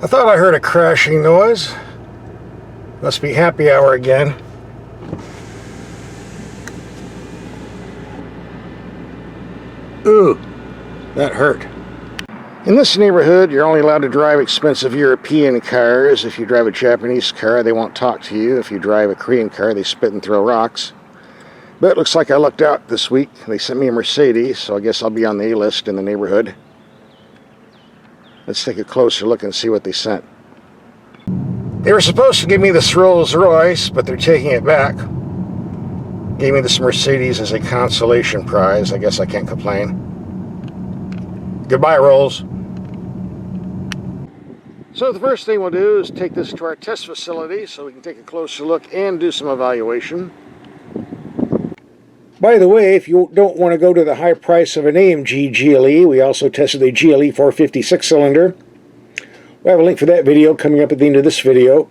I thought I heard a crashing noise. Must be happy hour again. Ooh, that hurt. In this neighborhood, you're only allowed to drive expensive European cars. If you drive a Japanese car, they won't talk to you. If you drive a Korean car, they spit and throw rocks. But it looks like I lucked out this week. They sent me a Mercedes, so I guess I'll be on the A-list in the neighborhood. Let's take a closer look and see what they sent. They were supposed to give me this Rolls Royce, but they're taking it back. Gave me this Mercedes as a consolation prize. I guess I can't complain. Goodbye, Rolls. So the first thing we'll do is take this to our test facility so we can take a closer look and do some evaluation. By the way, if you don't want to go to the high price of an AMG GLE, we also tested a GLE 456 cylinder. We have a link for that video coming up at the end of this video.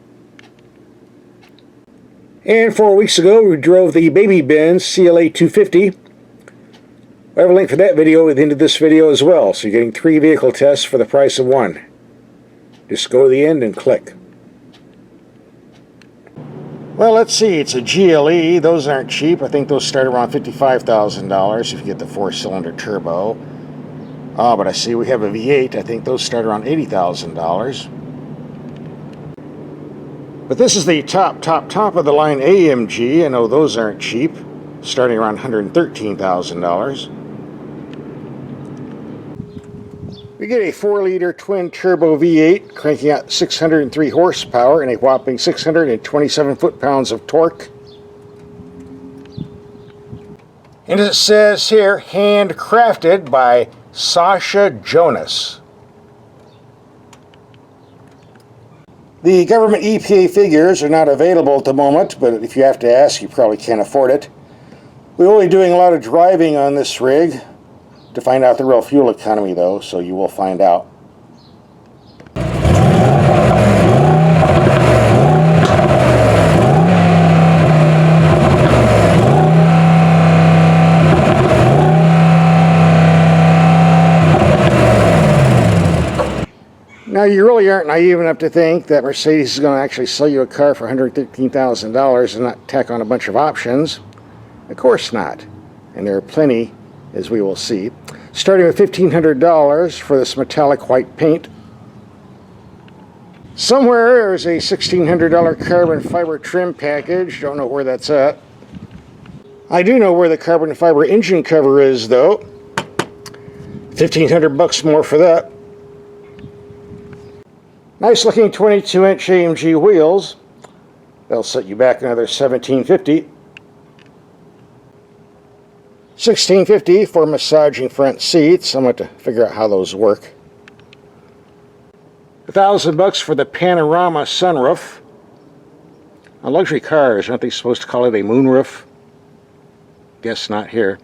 And 4 weeks ago, we drove the Mercedes-Benz GLE 250. I have a link for that video at the end of this video as well, so you're getting 3 vehicle tests for the price of 1. Just go to the end and click. Well, let's see, it's a GLE. Those aren't cheap. I think those start around $55,000 if you get the 4-cylinder turbo. Oh, but I see we have a V8. I think those start around $80,000. But this is the top of the line AMG. I know those aren't cheap, starting around $113,000. We get a 4-liter twin-turbo V8 cranking out 603 horsepower and a whopping 627 foot-pounds of torque. And as it says here, handcrafted by Sasha Jonas. The government EPA figures are not available at the moment, but if you have to ask, you probably can't afford it. We're only doing a lot of driving on this rig to find out the real fuel economy, though, so you will find out. Now, you really aren't naive enough to think that Mercedes is going to actually sell you a car for $113,000 and not tack on a bunch of options. Of course not. And there are plenty, as we will see. Starting with $1,500 for this metallic white paint. Somewhere there's a $1,600 carbon fiber trim package. Don't know where that's at. I do know where the carbon fiber engine cover is, though. $1,500 more for that. Nice looking 22-inch AMG wheels. They'll set you back another $1,750. $1,650 for massaging front seats. I'm going to figure out how those work. $1,000 for the panorama sunroof. On luxury cars, aren't they supposed to call it a moonroof? Guess not here.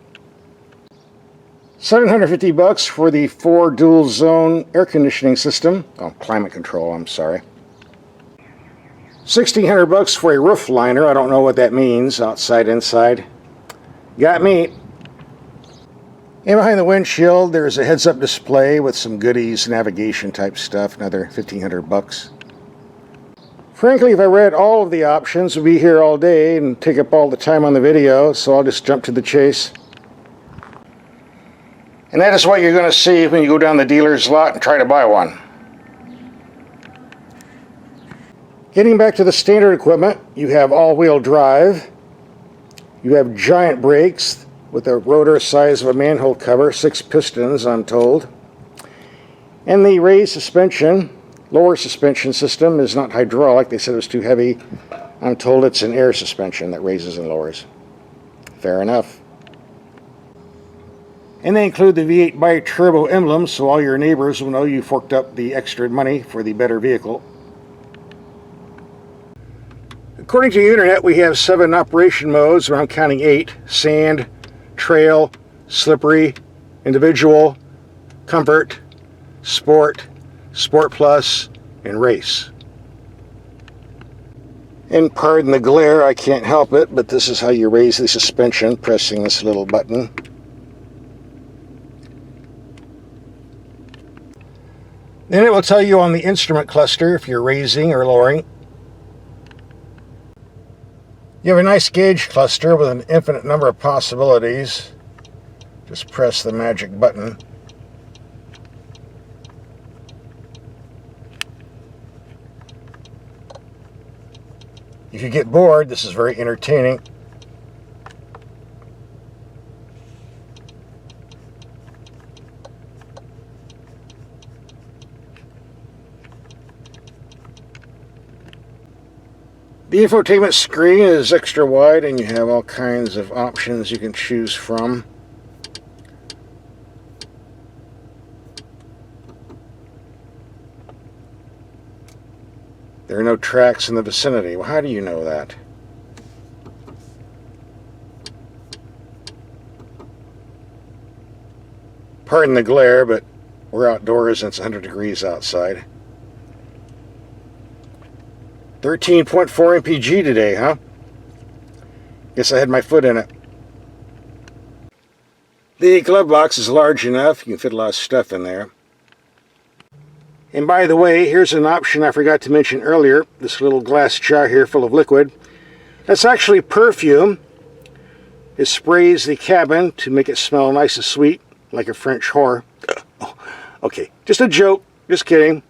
$750 for the 4 dual zone air conditioning system. Oh, climate control, I'm sorry. $1,600 for a roof liner. I don't know what that means, outside, inside. Got me. And behind the windshield, there's a heads-up display with some goodies, navigation type stuff, another $1,500. Frankly, if I read all of the options, we'd be here all day and take up all the time on the video, so I'll just jump to the chase. And that is what you're going to see when you go down the dealer's lot and try to buy one. Getting back to the standard equipment, you have all-wheel drive. You have giant brakes with a rotor size of a manhole cover, 6 pistons, I'm told. And the raised suspension, lower suspension system is not hydraulic. They said it was too heavy. I'm told it's an air suspension that raises and lowers. Fair enough. And they include the V8 BiTurbo emblem, so all your neighbors will know you forked up the extra money for the better vehicle. According to the internet, we have 7 operation modes, but I'm counting 8. Sand, trail, slippery, individual, comfort, sport, sport plus, and race. And pardon the glare, I can't help it, but this is how you raise the suspension, pressing this little button. Then it will tell you on the instrument cluster if you're raising or lowering. You have a nice gauge cluster with an infinite number of possibilities. Just press the magic button. If you get bored, this is very entertaining. The infotainment screen is extra wide and you have all kinds of options you can choose from. There are no tracks in the vicinity. Well, how do you know that? Pardon the glare, but we're outdoors and it's 100 degrees outside. 13.4 mpg today, huh? Guess I had my foot in it. The glove box is large enough. You can fit a lot of stuff in there. And by the way, here's an option I forgot to mention earlier. This little glass jar here full of liquid. That's actually perfume. It sprays the cabin to make it smell nice and sweet, like a French whore. Oh, okay, just a joke. Just kidding.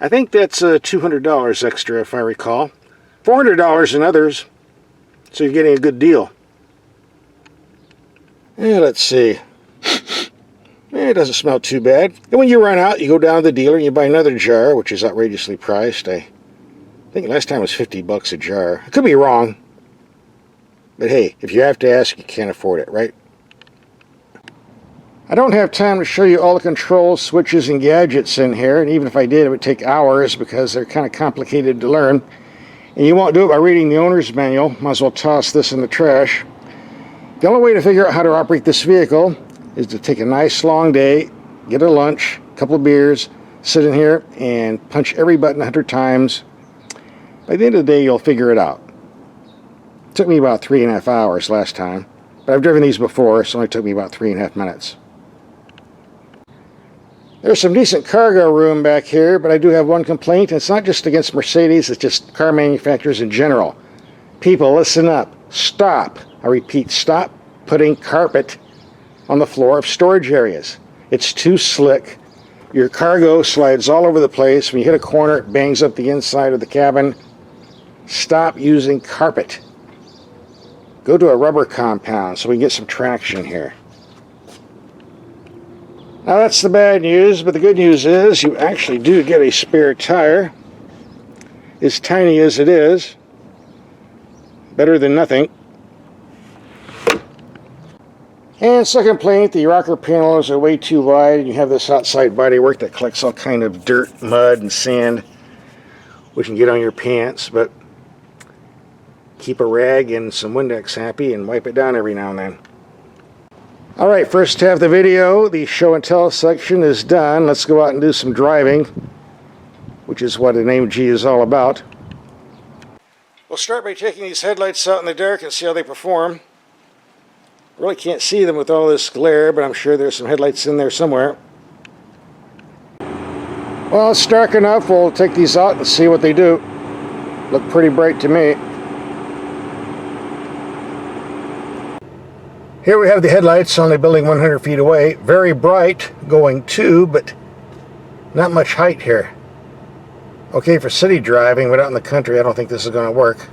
I think that's $200 extra if I recall. $400 in others. So you're getting a good deal. Yeah, let's see. It doesn't smell too bad. And when you run out, you go down to the dealer and you buy another jar, which is outrageously priced. I think last time it was $50 a jar. I could be wrong. But hey, if you have to ask, you can't afford it, right? I don't have time to show you all the controls, switches, and gadgets in here. And even if I did, it would take hours because they're kind of complicated to learn. And you won't do it by reading the owner's manual. Might as well toss this in the trash. The only way to figure out how to operate this vehicle is to take a nice long day, get a lunch, a couple of beers, sit in here and punch every button 100 times. By the end of the day, you'll figure it out. It took me about 3.5 hours last time, but I've driven these before, so it only took me about 3.5 minutes. There's some decent cargo room back here, but I do have one complaint. It's not just against Mercedes, it's just car manufacturers in general. People, listen up. Stop. I repeat, stop putting carpet on the floor of storage areas. It's too slick. Your cargo slides all over the place. When you hit a corner, it bangs up the inside of the cabin. Stop using carpet. Go to a rubber compound so we can get some traction here. Now that's the bad news, but the good news is you actually do get a spare tire. As tiny as it is, better than nothing. And second complaint, the rocker panels are way too wide, and you have this outside bodywork that collects all kind of dirt, mud, and sand, which can get on your pants, but keep a rag and some Windex happy and wipe it down every now and then. Alright, first half of the video, the show and tell section is done. Let's go out and do some driving, which is what an AMG is all about. We'll start by taking these headlights out in the dark and see how they perform. Really can't see them with all this glare, but I'm sure there's some headlights in there somewhere. Well, it's dark enough. We'll take these out and see what they do. Look pretty bright to me. Here we have the headlights on the building 100 feet away. Very bright going too, but not much height here. Okay, for city driving, but out in the country, I don't think this is going to work.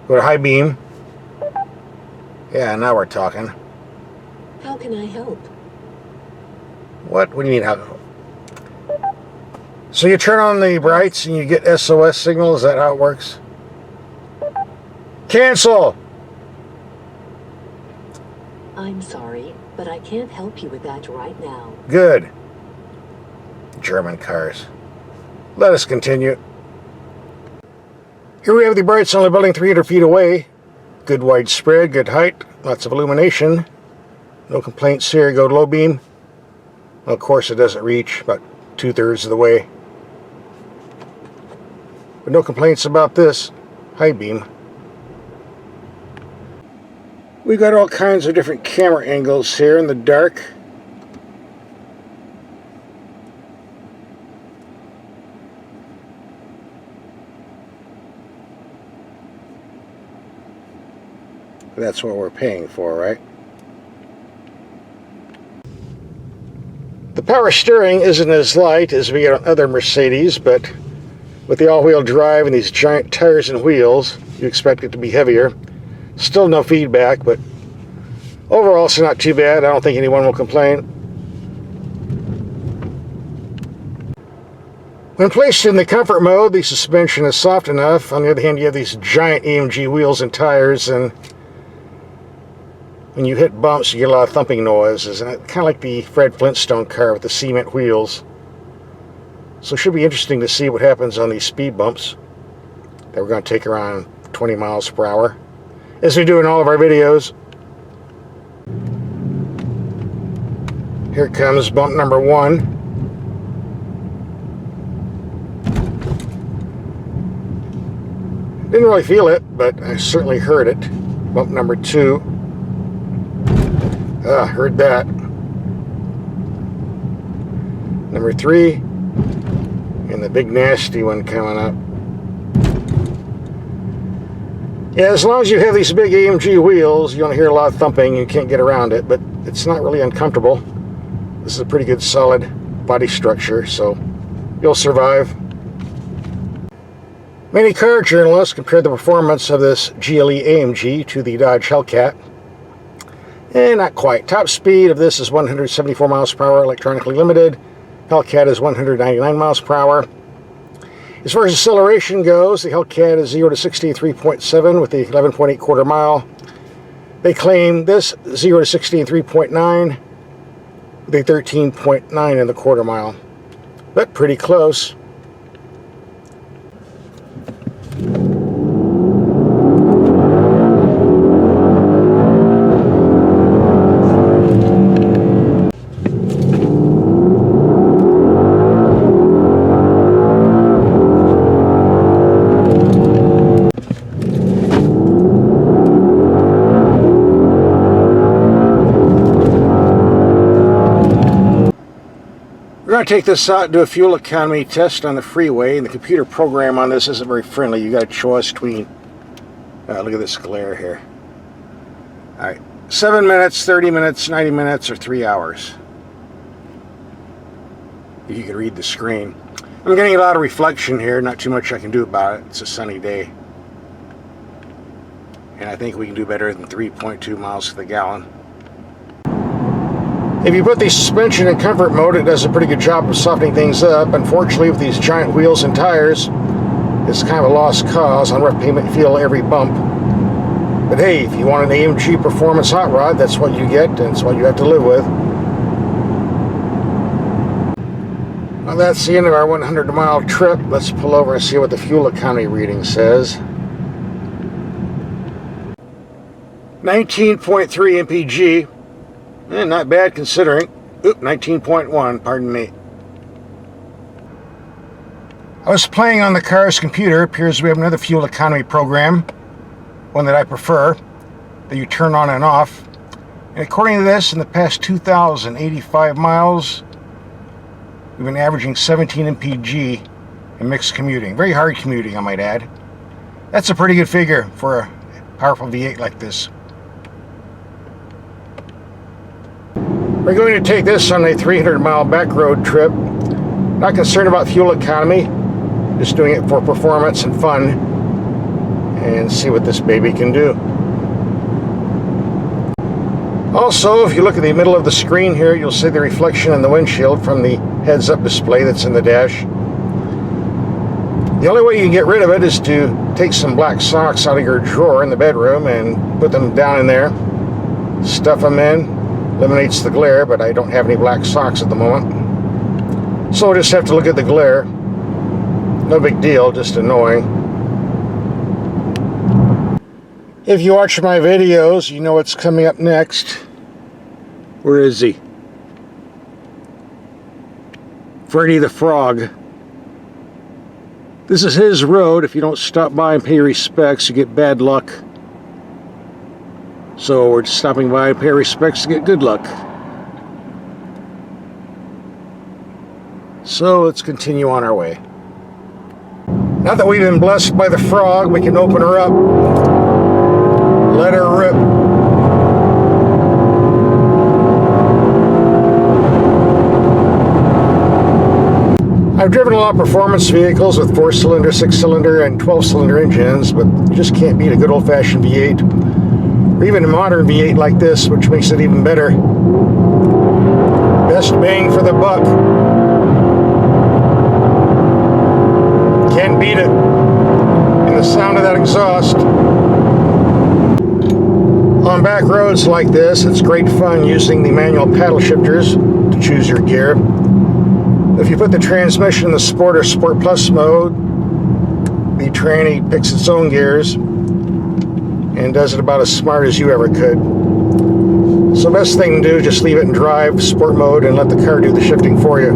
Go to high beam. Yeah, now we're talking. How can I help? What? What do you mean, how? So you turn on the brights and you get SOS signal? Is that how it works? Cancel! I'm sorry, but I can't help you with that right now. Good. German cars. Let us continue. Here we have the brights on the building 300 feet away. Good widespread, good height, lots of illumination. No complaints here. Go to low beam. Well, of course it doesn't reach about 2/3 of the way. But no complaints about this high beam. We've got all kinds of different camera angles here in the dark. That's what we're paying for, right? The power steering isn't as light as we get on other Mercedes, but with the all-wheel drive and these giant tires and wheels, you expect it to be heavier. Still no feedback, but overall it's not too bad. I don't think anyone will complain. When placed in the comfort mode, the suspension is soft enough. On the other hand, you have these giant AMG wheels and tires, and when you hit bumps, you get a lot of thumping noises, and kind of like the Fred Flintstone car with the cement wheels. So it should be interesting to see what happens on these speed bumps that we're going to take around 20 miles per hour, as we do in all of our videos. Here comes bump number 1. Didn't really feel it, but I certainly heard it. Bump number 2. Heard that. Number 3. And the big nasty one coming up. Yeah, as long as you have these big AMG wheels, you're going to hear a lot of thumping. You can't get around it, but it's not really uncomfortable. This is a pretty good solid body structure, so you'll survive. Many car journalists compare the performance of this GLE AMG to the Dodge Hellcat. Not quite. Top speed of this is 174 miles per hour, electronically limited. Hellcat is 199 miles per hour. As far as acceleration goes, the Hellcat is 0 to 60 3.7 with the 11.8 quarter mile. They claim this 0 to 60 3.9 with a 13.9 in the quarter mile. But pretty close. We're going to take this out and do a fuel economy test on the freeway, and the computer program on this isn't very friendly. You got a choice between, look at this glare here. Alright, 7 minutes, 30 minutes, 90 minutes, or 3 hours. If you can read the screen. I'm getting a lot of reflection here, not too much I can do about it. It's a sunny day. And I think we can do better than 3.2 miles to the gallon. If you put the suspension in comfort mode, it does a pretty good job of softening things up. Unfortunately, with these giant wheels and tires, it's kind of a lost cause. On rough pavement, you feel every bump. But hey, if you want an AMG performance hot rod, that's what you get, and it's what you have to live with. Well, that's the end of our 100-mile trip. Let's pull over and see what the fuel economy reading says. 19.3 mpg. Not bad considering. Oop, 19.1, pardon me. I was playing on the car's computer. Appears we have another fuel economy program, one that I prefer, that you turn on and off. And according to this, in the past 2,085 miles, we've been averaging 17 mpg in mixed commuting. Very hard commuting, I might add. That's a pretty good figure for a powerful V8 like this. We're going to take this on a 300-mile back road trip. Not concerned about fuel economy, just doing it for performance and fun, and see what this baby can do. Also, if you look at the middle of the screen here, you'll see the reflection in the windshield from the heads-up display that's in the dash. The only way you can get rid of it is to take some black socks out of your drawer in the bedroom and put them down in there, stuff them in. Eliminates the glare, but I don't have any black socks at the moment. So I just have to look at the glare. No big deal, just annoying. If you watch my videos, you know what's coming up next. Where is he? Freddy the Frog. This is his road. If you don't stop by and pay respects, you get bad luck. So we're just stopping by and pay respects to get good luck. So let's continue on our way. Now that we've been blessed by the frog, we can open her up. Let her rip. I've driven a lot of performance vehicles with 4-cylinder, 6-cylinder, and 12-cylinder engines, but you just can't beat a good old-fashioned V8, or even a modern V8 like this, which makes it even better. Best bang for the buck. Can't beat it. And the sound of that exhaust. On back roads like this, it's great fun using the manual paddle shifters to choose your gear. If you put the transmission in the Sport or Sport Plus mode, the tranny picks its own gears and does it about as smart as you ever could. So best thing to do, just leave it in drive, sport mode, and let the car do the shifting for you.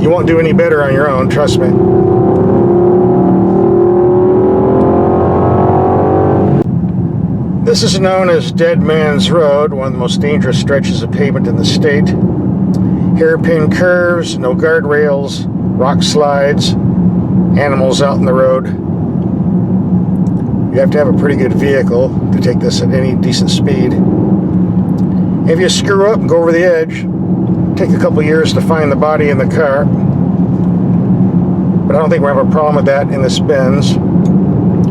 You won't do any better on your own, trust me. This is known as Dead Man's Road, one of the most dangerous stretches of pavement in the state. Hairpin curves, no guardrails, rock slides, animals out in the road. You have to have a pretty good vehicle to take this at any decent speed. If you screw up and go over the edge, take a couple years to find the body in the car. But I don't think we'll have a problem with that in this Benz.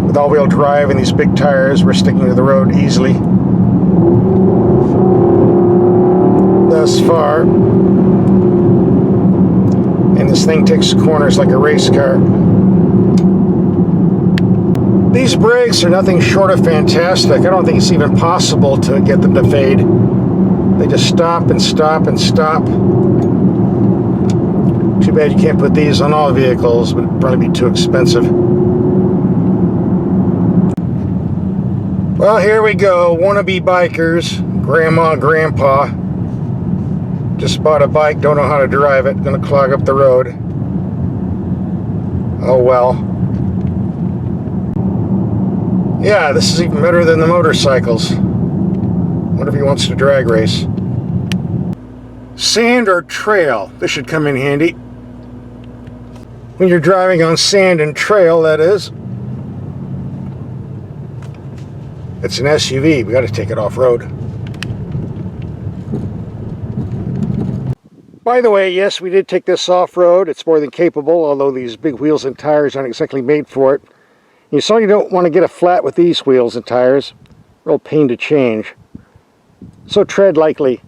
With all-wheel drive and these big tires, we're sticking to the road easily. Thus far. And this thing takes corners like a race car. These brakes are nothing short of fantastic. I don't think it's even possible to get them to fade. They just stop and stop and stop. Too bad you can't put these on all vehicles, but it'd probably be too expensive. Well, here we go. Wannabe bikers, grandma, grandpa. Just bought a bike, don't know how to drive it. Gonna clog up the road. Oh well. Yeah, this is even better than the motorcycles. Wonder if he wants to drag race. Sand or trail? This should come in handy. When you're driving on sand and trail, that is. It's an SUV. We got to take it off-road. By the way, yes, we did take this off-road. It's more than capable, although these big wheels and tires aren't exactly made for it. You certainly don't want to get a flat with these wheels and tires. Real pain to change. So tread lightly.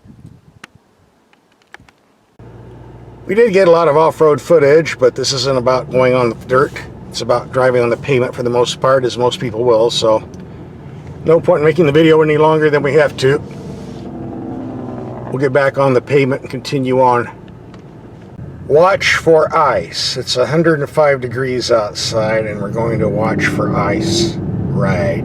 We did get a lot of off-road footage, but this isn't about going on the dirt. It's about driving on the pavement for the most part, as most people will, so no point in making the video any longer than we have to. We'll get back on the pavement and continue on. Watch for ice. It's 105 degrees outside and we're going to watch for ice. Right.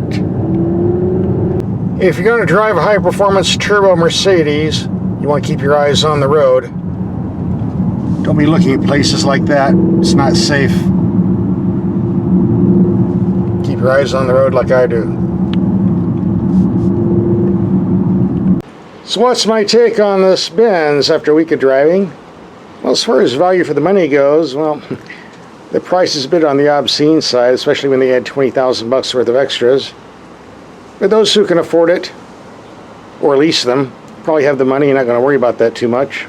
If you're going to drive a high-performance turbo Mercedes, you want to keep your eyes on the road. Don't be looking at places like that. It's not safe. Keep your eyes on the road like I do. So what's my take on this Benz after a week of driving? Well, as far as value for the money goes, well, the price is a bit on the obscene side, especially when they add 20,000 bucks worth of extras. But those who can afford it, or lease them, probably have the money and not going to worry about that too much.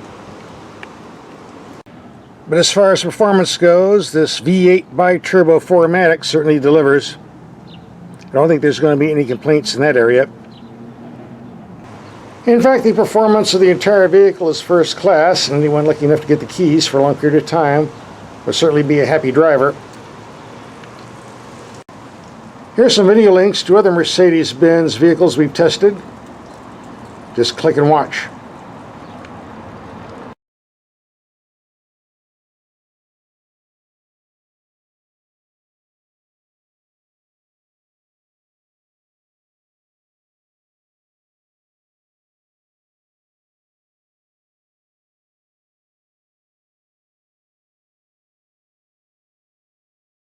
But as far as performance goes, this V8 BiTurbo 4MATIC certainly delivers. I don't think there's going to be any complaints in that area. In fact, the performance of the entire vehicle is first class, and anyone lucky enough to get the keys for a long period of time will certainly be a happy driver. Here's some video links to other Mercedes-Benz vehicles we've tested. Just click and watch.